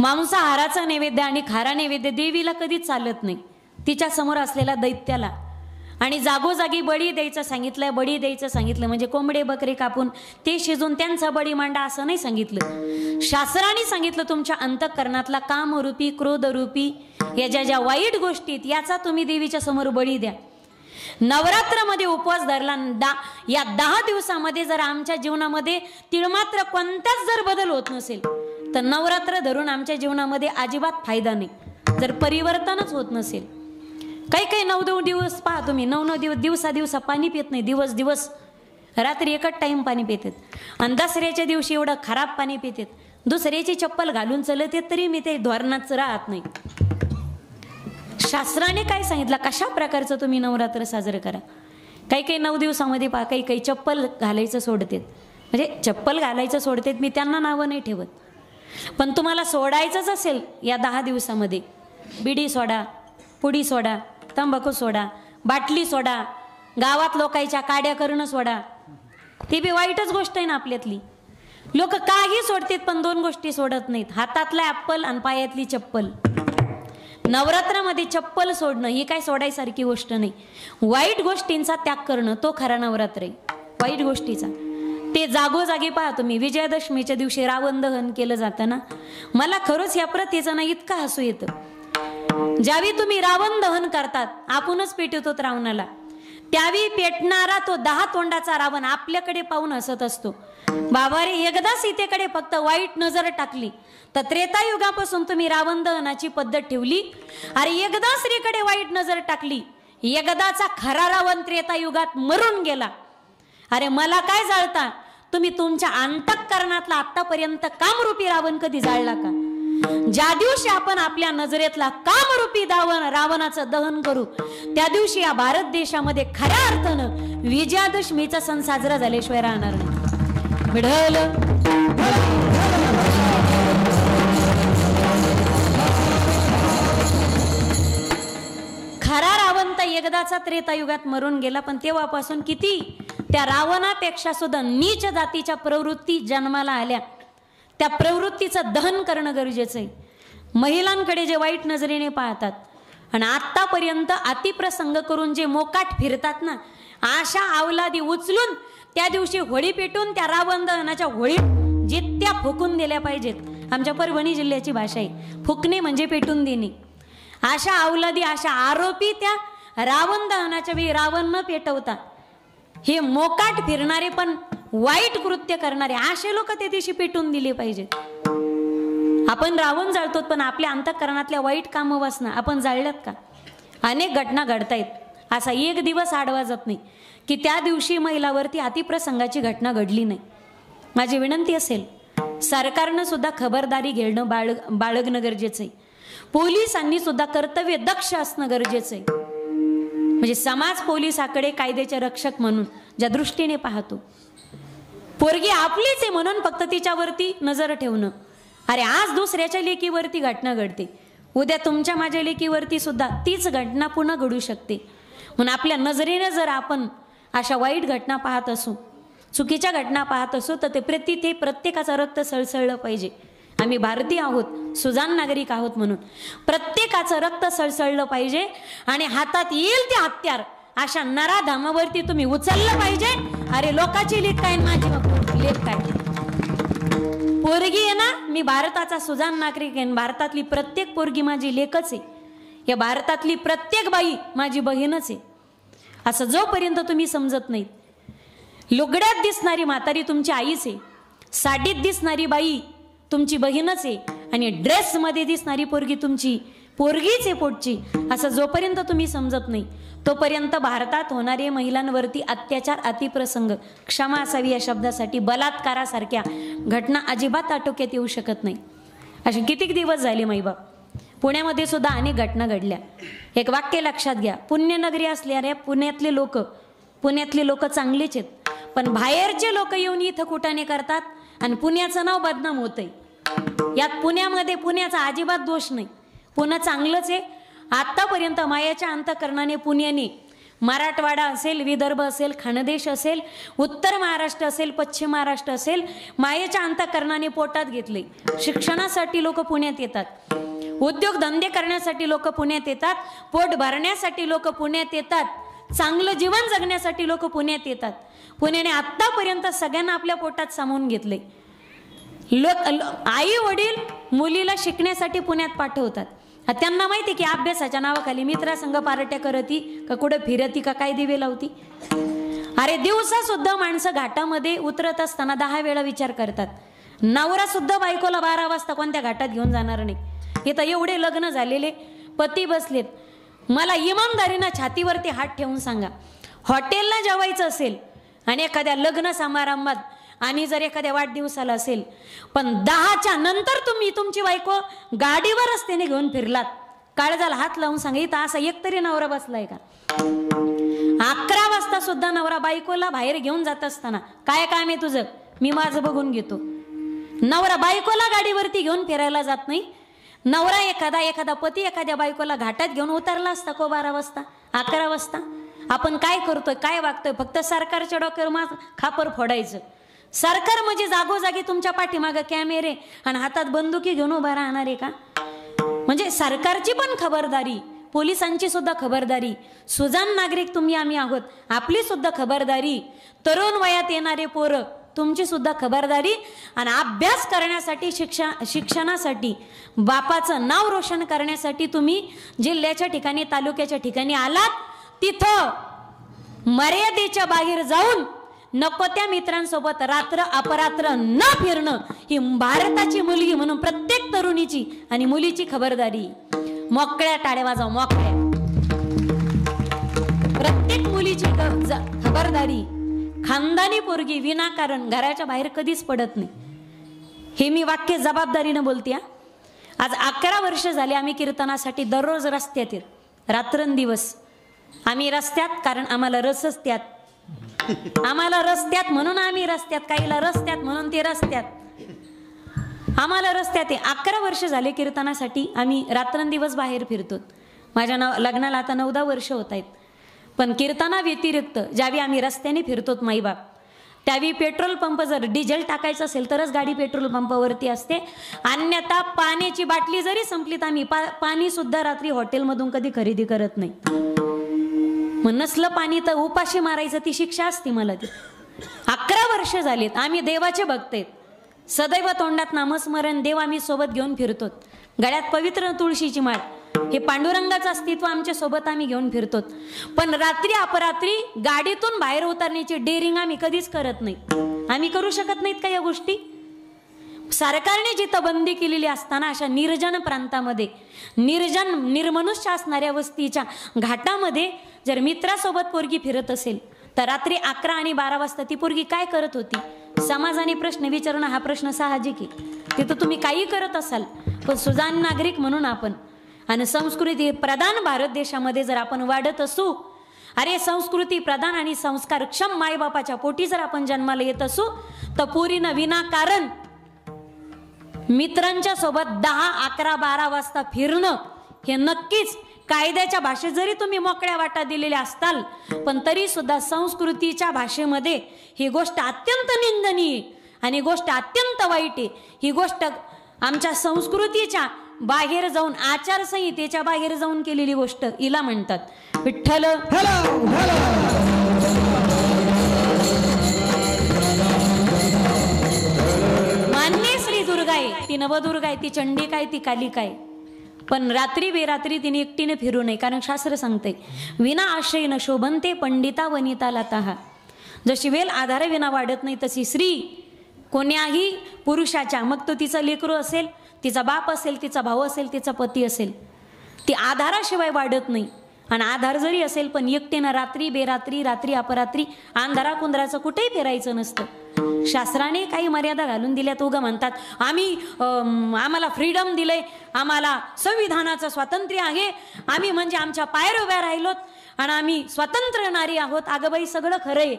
मांसाहाराचा नैवेद्य आणि खारा नैवेद्य देवीला कधीच चालत नाही, तिच्या समोर असलेल्या दैत्याला. आणि जागोजागी बळी द्यायचं सांगितलं. बळी द्यायचं सांगितलं म्हणजे कोंबडे बकरे कापून ते शिजून त्यांचा बळी मांडा असं नाही सांगितलं. शास्त्राने सांगितलं तुमच्या अंतःकरणातला कामरूपी क्रोधरूपी या ज्या वाईट गोष्टीत याचा तुम्ही देवीच्या समोर बळी द्या. नवरात्रामध्ये उपवास धरला या 10 दिवसामध्ये जर आमच्या जीवनामध्ये तिळमात्र कोणताच जर बदल होत नसेल तर नवरात्र धरून आमच्या जीवनामध्ये अजिबात फायदा नाही. जर परिवर्तनच होत नसेल, काही 9 दिवस पहा तुम्ही, 9 दिवसा पाणी पित नाही, दिवस रात्री एकच टाइम पाणी पितात. आणि दसऱ्याच्या दिवशी एवढं खराब पाणी पितात, दुसऱ्याची चप्पल घालून चलत येत तरी मी ते धोरणात राहत नाही. शास्त्राने काय सांगितलं, कशा प्रकारचं तुम्ही नवरात्र साजरं करा. काही 9 दिवसामध्ये पहा काही चप्पल घालायचं सोडतात, म्हणजे चप्पल घालायचं सोडतात, मी त्यांना नावं नाही ठेवत. पण तुम्हाला सोडायचंच असेल या 10 दिवसामध्ये बिडी सोडा, पुडी सोडा, तंबाखू सोडा, बाटली सोडा, गावात लोकांच्या काड्या करणं सोडा. ती बी वाईटच गोष्ट आहे ना आपल्यातली. लोक काही सोडतात पण 2 गोष्टी सोडत नाहीत, हातातला ॲपल आणि पायातली चप्पल. नवरात्रामध्ये चप्पल सोडणं ही काय सोडायसारखी गोष्ट नाही. वाईट गोष्टींचा त्याग करणं तो खरा नवरात्र आहे, वाईट गोष्टीचा. ते जागोजागी पहा तुम्ही, विजयादशमीच्या दिवशी रावण दहन केलं जातं ना, मला खरंच या प्रथेचं ना इतकं हसू येतं. ज्यावेळी तुम्ही रावण दहन करतात, आपणच पेटवतो रावणाला, त्यावेळी पेटणारा तो 10 तोंडाचा रावण आपल्याकडे पाहून हसत असतो. बाबा रे, एकदा सीतेकडे फक्त वाईट नजर टाकली तर त्रेतायुगापासून तुम्ही रावण दहनाची पद्धत ठेवली. अरे एकदा स्त्रीकडे वाईट नजर टाकली, एकदाचा खरा रावण त्रेतायुगात मरून गेला. अरे मला काय जाळता तुम्ही, तुमच्या अंतःकरणातला आतापर्यंत कामरूपी रावण कधी जाळला का? ज्या दिवशी आपण आपल्या नजरेतला कामरूपी रावणाचं दहन करू त्या दिवशी या भारत देशामध्ये खऱ्या अर्थानं विजयादशमीचा सण साजरा झाल्याशिवाय राहणार नाही. खरा रावण तर एकदाचा त्रेतायुगात मरून गेला, पण तेव्हापासून किती त्या रावणापेक्षा सुद्धा नीच जातीच्या प्रवृत्ती जन्माला आल्या. त्या प्रवृत्तीचं दहन करणं गरजेचं आहे. महिलांकडे जे वाईट नजरेने पाहतात आणि आतापर्यंत अतिप्रसंग करून जे मोकाट फिरतात ना, अशा अवलादी उचलून त्या दिवशी होळी पेटून त्या रावण दहनाच्या होळीत जित्या फुकून दिल्या पाहिजेत. आमच्या परभणी जिल्ह्याची भाषा आहे, फुकणे म्हणजे पेटून देणे. अशा अवलादी, अशा आरोपी त्या रावण दहनाच्या वेळी रावण न पेटवता हे मोकाट फिरणारे पण वाईट कृत्य करणारे असे लोक त्या दिवशी पेटून दिले पाहिजेत. आपण रावण जाळतो पण आपल्या अंतःकरणातल्या वाईट कामं वासना आपण जाळल्यात का? अनेक घटना घडतायत, असा एक दिवस आडवा जात नाही की त्या दिवशी महिलावरती अतिप्रसंगाची घटना घडली नाही. माझी विनंती असेल, सरकारनं सुद्धा खबरदारी घेणं बाळगणं गरजेचं आहे. पोलिसांनी सुद्धा कर्तव्य दक्ष असणं गरजेचं आहे. म्हणजे समाज पोलिसाकडे कायद्याचे रक्षक म्हणून ज्या दृष्टीने पाहतो, पोरगी आपलीच आहे म्हणून फक्त तिच्यावरती नजर ठेवणं. अरे आज दुसऱ्याच्या लेकीवरती घटना घडते, उद्या तुमच्या माझ्या लेकीवरती सुद्धा तीच घटना पुन्हा घडू शकते. म्हणून आपल्या नजरेने जर आपण अशा वाईट घटना पाहत असू, चुकीच्या घटना पाहत असू, तर ते प्रत्येकाचं रक्त सळसळलं पाहिजे. आम्ही भारतीय आहोत, सुजाण नागरिक आहोत, म्हणून प्रत्येकाचं रक्त सळसळलं पाहिजे. आणि हातात येईल ते हत्यार अशा नराधामावरती तुम्ही उचललं पाहिजे. अरे लोकाची लेख काय, माझी लेख काय? पोरगी आहे ना, मी भारताचा सुजाण नागरिक आहे, भारतातली प्रत्येक पोरगी माझी लेखच आहे, या भारतातली प्रत्येक बाई माझी बहीणच आहे. असं जोपर्यंत तुम्ही समजत नाही, लुगड्यात दिसणारी म्हातारी तुमची आईच आहे, साडीत दिसणारी बाई तुमची बहीणच आहे, आणि ड्रेसमध्ये दिसणारी पोरगी तुमची पोरगीच आहे पोटची, असं जोपर्यंत तुम्ही समजत नाही तोपर्यंत भारतात होणारे महिलांवरती अत्याचार, अतिप्रसंग, क्षमा असावी या शब्दासाठी, बलात्कारासारख्या घटना अजिबात आटोक्यात येऊ शकत नाही. असे कितीक दिवस झाले माईबाप. पुण्यामध्ये सुद्धा अनेक घटना घडल्या. एक वाक्य लक्षात घ्या, पुण्यनगरी असल्याने पुण्यातले लोक चांगलेच आहेत, पण बाहेरचे लोक येऊन इथं कुटाणे करतात आणि पुण्याचं नाव बदनाम होतंय. यात पुण्यामध्ये पुण्याचा अजिबात दोष नाही, पुणे चांगलंच आहे. आतापर्यंत मायाच्या अंतःकरणाने पुण्याने मराठवाडा असेल, विदर्भ असेल, खानदेश असेल, उत्तर महाराष्ट्र असेल, पश्चिम महाराष्ट्र असेल, मायेच्या अंतःकरणाने पोटात घेतले. शिक्षणासाठी लोक पुण्यात येतात, उद्योगधंदे करण्यासाठी लोक पुण्यात येतात, पोट भरण्यासाठी लोक पुण्यात येतात, चांगलं जीवन जगण्यासाठी लोक पुण्यात येतात. पुण्याने आतापर्यंत सगळ्यांना आपल्या पोटात सामावून घेतले. आई वडील मुलीला शिकण्यासाठी पुण्यात पाठवतात. त्यांना माहिती की अभ्यासाच्या नावाखाली मित्रासंग पार्ट्या करती का कुठं फिरती का काय दिवे लावती. अरे दिवसा सुद्धा माणसं घाटामध्ये उतरत असताना 10 वेळा विचार करतात. नवरा सुद्धा बायकोला 12 वाजता कोणत्या घाटात घेऊन जाणार नाही. इथं एवढे लग्न झालेले पती बसलेत. मला इमानदारीनं छातीवरती हात ठेवून सांगा, हॉटेलला जेवायचं असेल आणि एखाद्या लग्न समारंभात आणि जर एखाद्या वाढदिवसाला असेल, पण 10च्या नंतर तुम्ही तुमची बायको गाडीवर रस्त्याने घेऊन फिरलात, काळजाला हात लावून सांगा इथं असा एक तरी नवरा बसलाय का? 11 वाजता सुद्धा नवरा बायकोला बाहेर घेऊन जात असताना काय काम आहे तुझं, मी माझं बघून घेतो. नवरा बायकोला गाडीवरती घेऊन फिरायला जात नाही. नवरा एखादा पती एखाद्या बायकोला घाटात घेऊन उतरला असता को 12 वाजता 11 वाजता. आपण काय करतोय, काय वागतोय? फक्त सरकारच्या डोक्यावर खापर फोडायचं. सरकार म्हणजे जागोजागी तुमच्या पाठीमागे कॅमेरे आणि हातात बंदुकी घेऊन उभा राहणार आहे का? म्हणजे सरकारची पण खबरदारी, पोलिसांची सुद्धा खबरदारी, सुजाण नागरिक तुम्ही आम्ही आहोत, आपली सुद्धा खबरदारी, तरुण वयात येणारे पोरं तुमची सुद्धा खबरदारी. आणि अभ्यास करण्यासाठी शिक्षणासाठी बापाचं नाव रोशन करण्यासाठी तुम्ही जिल्ह्याच्या ठिकाणी तालुक्याच्या ठिकाणी आलात, तिथं मर्यादेच्या बाहेर जाऊन नको त्या मित्रांसोबत रात्र अपरात्र न फिरणं ही भारताची मुलगी म्हणून प्रत्येक तरुणीची आणि मुलीची खबरदारी. मोकळ्या टाळ्या वाजवा, मोकळ्या. प्रत्येक मुलीची खबरदारी. खानदानी पोरगी विनाकारण घराच्या बाहेर कधीच पडत नाही. हे मी वाक्य जबाबदारीनं बोलते. आज 11 वर्ष झाले आम्ही कीर्तनासाठी दररोज रस्त्यात येत, रात्रंदिवस आम्ही रस्त्यात, कारण आम्हाला रसच त्यात. आम्हाला रस्त्यात म्हणून आम्ही रस्त्यात, काहीला रस्त्यात म्हणून ते रस्त्यात. आम्हाला रस्त्यात 11 वर्ष झाले कीर्तनासाठी आम्ही रात्रंदिवस बाहेर फिरतो. माझ्या लग्नाला आता 9-10 वर्ष होत आहेत. पण कीर्तना व्यतिरिक्त ज्यावेळी आम्ही रस्त्याने फिरतोत माईबाप, त्यावेळी पेट्रोल पंप जर डिझेल टाकायचं असेल तरच गाडी पेट्रोल पंपावरती असते. अन्यथा पाण्याची बाटली जरी संपली तर आम्ही पाणी सुद्धा रात्री हॉटेलमधून कधी खरेदी करत नाही. मग नसलं पाणी तर उपाशी मारायचं, ती शिक्षा असते मला ती. 11 वर्ष झालीत आम्ही देवाचे भक्त आहेत. सदैव तोंडात नामस्मरण, देव आम्ही सोबत घेऊन फिरतो. गळ्यात पवित्र तुळशीची माळ, हे पांडुरंगाचं अस्तित्व आमच्या सोबत आम्ही घेऊन फिरतो. पण रात्री अपरात्री गाडीतून बाहेर उतरण्याची डेअरिंग आम्ही कधीच करत नाही. आम्ही करू शकत नाहीत का या गोष्टी? सरकारने जिथं बंदी केलेली असताना अशा निर्जन प्रांतामध्ये, निर्मनुष्य असणाऱ्या वस्तीच्या घाटामध्ये जर मित्रासोबत पोरगी फिरत असेल तर रात्री 11 आणि 12 वाजता ती पोरगी काय करत होती? समाजाने प्रश्न विचारणं हा प्रश्न साहजिक आहे. तिथं तुम्ही काही करत असाल, पण सुजाण नागरिक म्हणून आपण आणि संस्कृती प्रधान भारत देशामध्ये जर आपण वाढत असू, अरे संस्कृती प्रधान आणि संस्कारक्षम मायबापाच्या पोटी जर आपण जन्माला येत असू, तर पोरीनं विनाकारण मित्रांच्या सोबत 10, 11, 12 वाजता फिरणं हे नक्कीच कायद्याच्या भाषेत जरी तुम्ही मोकळ्या वाटा दिलेल्या असताल, पण तरी सुद्धा संस्कृतीच्या भाषेमध्ये ही गोष्ट अत्यंत निंदनीय आणि गोष्ट अत्यंत वाईट आहे. ही गोष्ट आमच्या संस्कृतीच्या बाहेर जाऊन, आचारसंहितेच्या बाहेर जाऊन केलेली गोष्ट हिला म्हणतात. विठ्ठल मान्य श्री दुर्गा आहे, ती नवदुर्गा आहे, ती चंडी काय, ती कालिका आहे. पण रात्री बेरात्री तिने एकटीने फिरू नये, कारण शास्त्र सांगते विना आश्रय न शोभनते पंडिता वनिता लताहा. जशी वेल आधार विना वाढत नाही, तशी स्त्री कोण्याही पुरुषाच्या, मग तो तिचा लेकरू असेल, तिचा बाप असेल, तिचा भाऊ असेल, तिचा पती असेल, ती आधाराशिवाय वाढत नाही. आणि आधार जरी असेल पण एकटीनं रात्री बेरात्री, रात्री अपरात्री अंधारा कुंदराचं कुठेही फिरायचं नसतं. शास्त्राने काही मर्यादा घालून दिल्यात. उगा म्हणतात आम्हाला फ्रीडम दिलंय, आम्हाला संविधानाचं स्वातंत्र्य आहे, आम्ही म्हणजे आमच्या पायावर उभ्या राहिलोत आणि आम्ही स्वतंत्र नारी आहोत. अगं बाई, सगळं खरं आहे.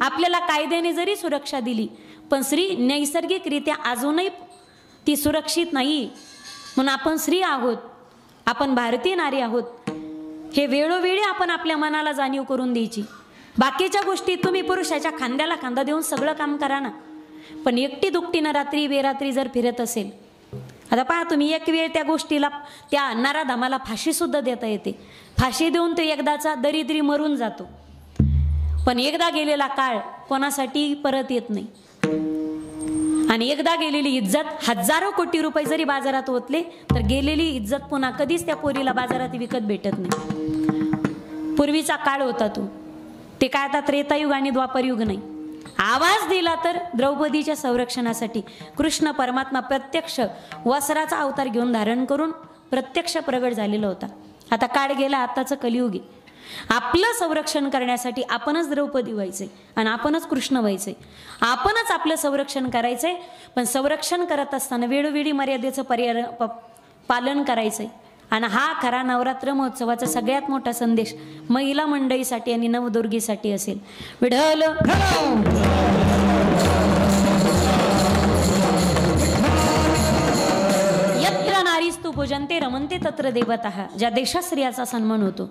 आपल्याला कायद्याने जरी सुरक्षा दिली, पण स्त्री नैसर्गिकरित्या अजूनही ती सुरक्षित नाही. म्हणून आपण स्त्री आहोत, आपण भारतीय नारी आहोत. हे वेळोवेळी आपण आपल्या मनाला जाणीव करून द्यायची. बाकीच्या गोष्टी तुम्ही पुरुषाच्या खांद्याला खांदा देऊन सगळं काम करा ना, पण एकटी दुकटीनं रात्री बेरात्री जर फिरत असेल, आता पहा तुम्ही, एक वेळ त्या गोष्टीला, त्या नराधमाला फाशी सुद्धा देता येते. फाशी देऊन तो एकदाचा दरिद्री मरून जातो, पण एकदा गेलेला काळ कोणासाठी परत येत नाही. आणि एकदा गेलेली इज्जत हजारो कोटी रुपये जरी बाजारात ओतले तर गेलेली इज्जत पुन्हा कधीच त्या पोरीला बाजारात विकत भेटत नाही. पूर्वीचा काळ होता तो, ते काय आता त्रेतायुग आणि द्वापरयुग नाही. आवाज दिला तर द्रौपदीच्या संरक्षणासाठी कृष्ण परमात्मा प्रत्यक्ष वस्त्राचा अवतार घेऊन धारण करून प्रत्यक्ष प्रगट झालेला होता. आता काळ गेला, आताचं कलियुग आहे. आपलं संरक्षण करण्यासाठी आपणच द्रौपदी व्हायचे आणि आपणच कृष्ण व्हायचे. आपणच आपलं संरक्षण करायचंय, पण संरक्षण करत असताना वेळोवेळी मर्यादेचं पालन करायचंय. आणि हा खरा नवरात्र महोत्सवाचा सगळ्यात मोठा संदेश महिला मंडळीसाठी आणि नवदुर्गेसाठी असेल. विठ्ठल यत्र नारीस्तु पूजन्ते रमन्ते तत्र देवतः. ज्या देशात स्त्रियाचा सन्मान होतो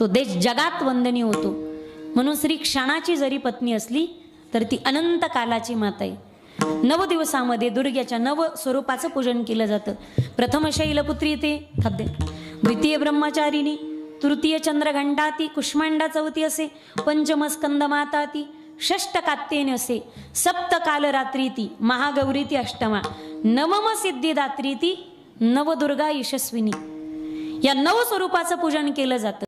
तो देश जगात वंदनीय होतो. म्हणून स्त्री क्षणाची जरी पत्नी असली तर ती अनंत कालाची माता आहे. 9 दिवसामध्ये दुर्गेच्या 9 स्वरूपाचं पूजन केलं जातं. प्रथम शैलपुत्री ते खाद्य, द्वितीय ब्रह्मचारिणी, तृतीय चंद्रघंटा ती, कुष्मांडा चौथी असे, पंचम स्कंद माता ती, षष्ट कात्तेन असे, सप्त काल रात्री ती, महागौरी ती अष्टमा, नवम सिद्धिदात्री ती, नवदुर्गा यशस्विनी. या 9 स्वरूपाचं पूजन केलं जातं.